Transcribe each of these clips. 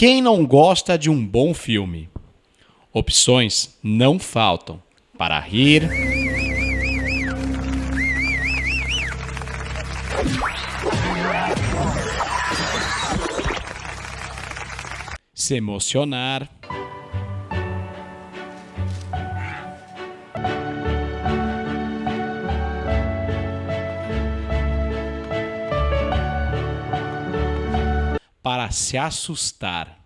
Quem não gosta de um bom filme? Opções não faltam para rir, se emocionar, para se assustar.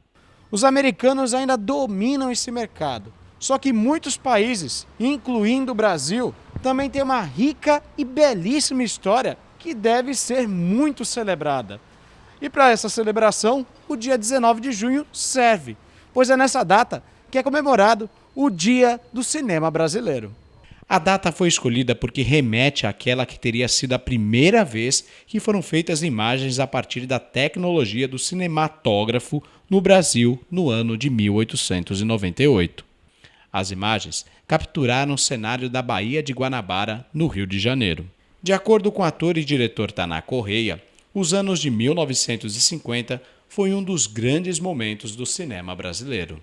Os americanos ainda dominam esse mercado. Só que muitos países, incluindo o Brasil, também têm uma rica e belíssima história que deve ser muito celebrada. E para essa celebração, o dia 19 de junho serve, pois é nessa data que é comemorado o Dia do Cinema Brasileiro. A data foi escolhida porque remete àquela que teria sido a primeira vez que foram feitas imagens a partir da tecnologia do cinematógrafo no Brasil no ano de 1898. As imagens capturaram o cenário da Baía de Guanabara, no Rio de Janeiro. De acordo com o ator e diretor Taná Correia, os anos de 1950 foi um dos grandes momentos do cinema brasileiro.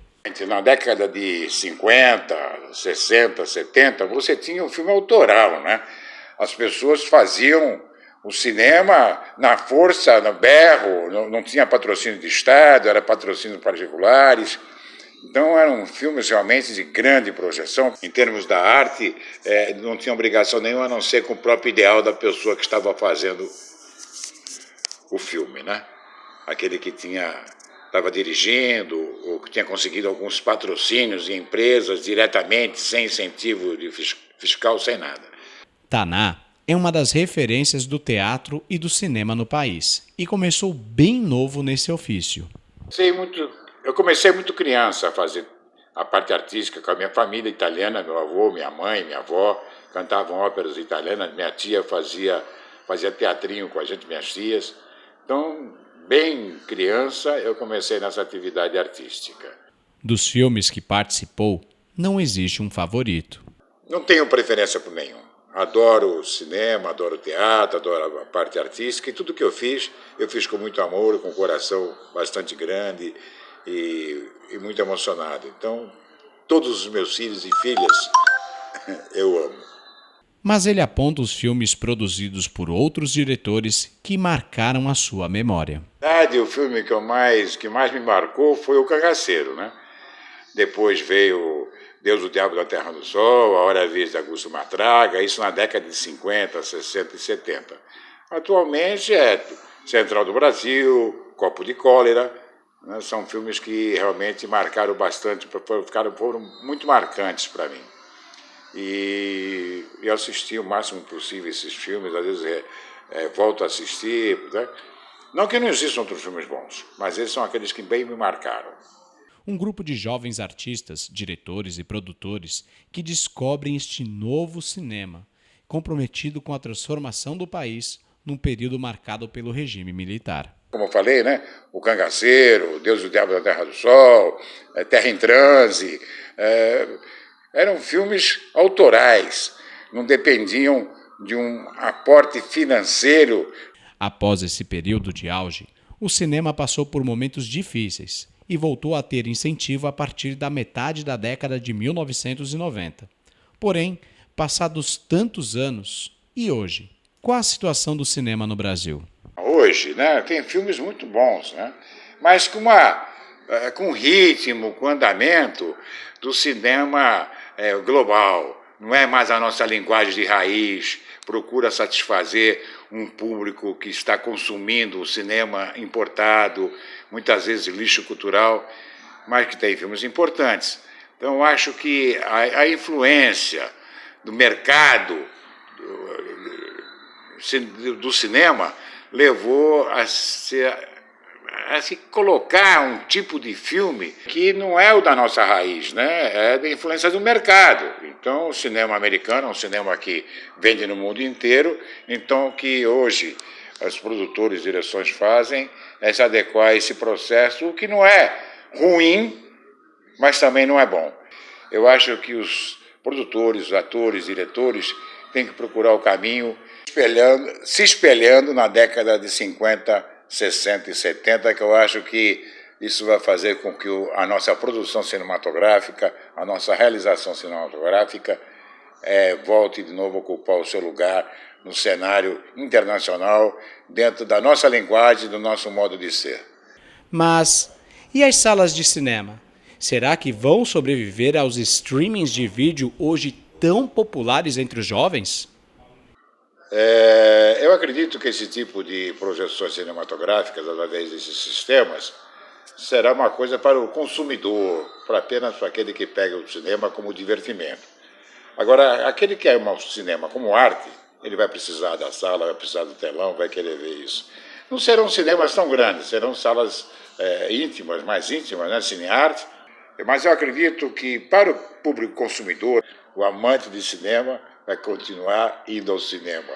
Na década de 50, 60, 70, você tinha um filme autoral, né? As pessoas faziam o cinema na força, no berro, não tinha patrocínio de Estado, era patrocínio particulares. Então eram filmes realmente de grande projeção. Em termos da arte, não tinha obrigação nenhuma a não ser com o próprio ideal da pessoa que estava fazendo o filme, né? Aquele que estava dirigindo, ou que tinha conseguido alguns patrocínios de empresas diretamente, sem incentivo de fiscal, sem nada. Taná é uma das referências do teatro e do cinema no país e começou bem novo nesse ofício. Eu comecei muito criança a fazer a parte artística com a minha família italiana, meu avô, minha mãe, minha avó, cantavam óperas italianas, minha tia fazia teatrinho com a gente, minhas tias. Então, bem criança, eu comecei nessa atividade artística. Dos filmes que participou, não existe um favorito. Não tenho preferência por nenhum. Adoro cinema, adoro teatro, adoro a parte artística e tudo que eu fiz com muito amor, com um coração bastante grande e muito emocionado. Então, todos os meus filhos e filhas eu amo. Mas ele aponta os filmes produzidos por outros diretores que marcaram a sua memória. O filme que mais me marcou foi O Cangaceiro, né? Depois veio Deus, o Diabo da Terra do Sol, A Hora Vez de Augusto Matraga, isso na década de 50, 60 e 70. Atualmente é Central do Brasil, Copo de Cólera, né? São filmes que realmente marcaram bastante, foram muito marcantes para mim. E eu assisti o máximo possível esses filmes, às vezes volto a assistir, né? Não que não existam outros filmes bons, mas esses são aqueles que bem me marcaram. Um grupo de jovens artistas, diretores e produtores que descobrem este novo cinema, comprometido com a transformação do país num período marcado pelo regime militar. Como eu falei, né? O Cangaceiro, Deus, o Diabo da Terra do Sol, Terra em Transe, eram filmes autorais, não dependiam de um aporte financeiro. Após esse período de auge, o cinema passou por momentos difíceis e voltou a ter incentivo a partir da metade da década de 1990. Porém, passados tantos anos, e hoje? Qual a situação do cinema no Brasil? Hoje, né, tem filmes muito bons, né, mas com ritmo, com andamento do cinema global. Não é mais a nossa linguagem de raiz, procura satisfazer um público que está consumindo o cinema importado, muitas vezes lixo cultural, mas que tem filmes importantes. Então, eu acho que a influência do mercado do cinema levou a se colocar um tipo de filme que não é o da nossa raiz, né? É da influência do mercado. Então, o cinema americano é um cinema que vende no mundo inteiro, então que hoje os produtores e direções fazem é se adequar a esse processo, o que não é ruim, mas também não é bom. Eu acho que os produtores, os atores, diretores têm que procurar o caminho se espelhando na década de 50, 60 e 70, que eu acho que Isso vai fazer com que a nossa produção cinematográfica, a nossa realização cinematográfica volte de novo a ocupar o seu lugar no cenário internacional, dentro da nossa linguagem, do nosso modo de ser. Mas e as salas de cinema? Será que vão sobreviver aos streamings de vídeo hoje tão populares entre os jovens? Eu acredito que esse tipo de projeções cinematográficas, através desses sistemas, será uma coisa para o consumidor, apenas para aquele que pega o cinema como divertimento. Agora, aquele que ama o cinema como arte, ele vai precisar da sala, vai precisar do telão, vai querer ver isso. Não serão cinemas tão grandes, serão salas íntimas, mais íntimas, né, cine-arte. Mas eu acredito que para o público consumidor, o amante de cinema vai continuar indo ao cinema.